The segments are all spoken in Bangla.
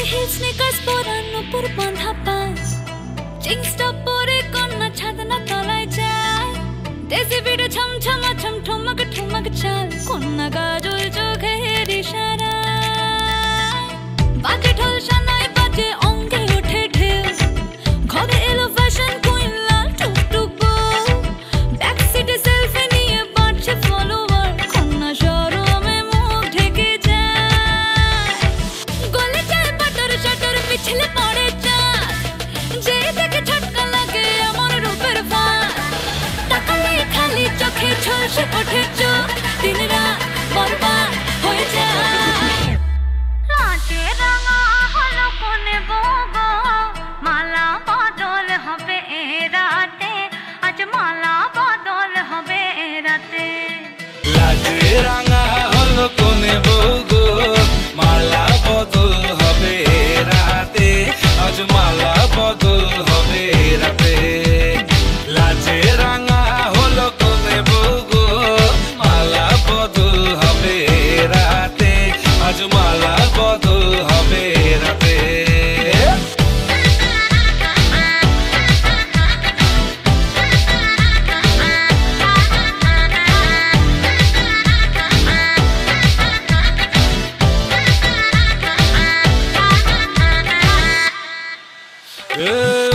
হিল স্নিকার্স পরানো উপর বাঁধা পায় জিন্স টপ পরে কন্যা ছাদনা তলায় যায় দেশি বিড়ে ছমছমা ছমঠমক ঠমক চাল কন্যা গাজল চোখের ইশারা বাজে ঢোল সানাই বাজে অঙ্গে ওঠে ঢেউ ঘরে এলো ফ্যাশন কুইন লাল টুকটুক বউ ব্যাক সিটে সেলফি নিয়ে বাড়ছে ফলোয়ার কন্যা শরমে মুখ ঢেকে যায় গলে যায় বাটার শাটার পিছলে পড়ে চাঁদ যে দেখে ঝটকা লাগে আমার রূপের ফাঁদ তাকালেই খালি চোখে ঝলসে ওঠে চোখ দিন রাত বরবাদ হয়ে যায় লাজে রাঙা হলো কোনে বগো মালা বদল হবে এ রাতে আজ মালা বদল হবে এ রাতে লাজে রাঙা হলো কোনে বউগো মালা বদল হবে রাতে আজ মালা বদল হবে রাতে লাজে রাঙা হলো কোনে বউগো মালা বদল হবে রাতে আজ মালা বদল হবে রাতে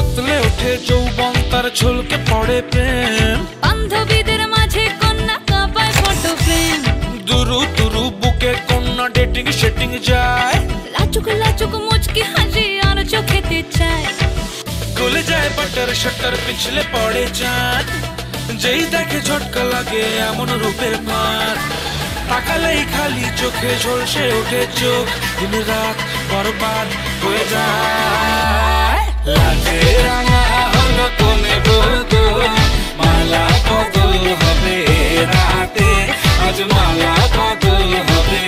উতলে ওঠে যৌবন তার ঝলকে পড়ে প্রেম বান্ধবীদের মাঝে কন্যা কাঁপায় ফটো ফ্রেম দুরু দুরু বুকে কন্যা ডেটিং সেটিং যায় লাচুক লাচুক মুচকি হাসি আর চোখেতে চায় গলে যায় বাটার শাটার পিছলে পড়ে চাঁদ যেই দেখে ঝটকা লাগে এমন রূপের মার তাকালেই খালি চোখে ঝলসে ওঠে চোখ দিন রাত বরবাদ হয়ে যায় লাজে রাঙা হলো কোনে বউগো মালা বদল হবে রাতে আজ মালা বদল হবে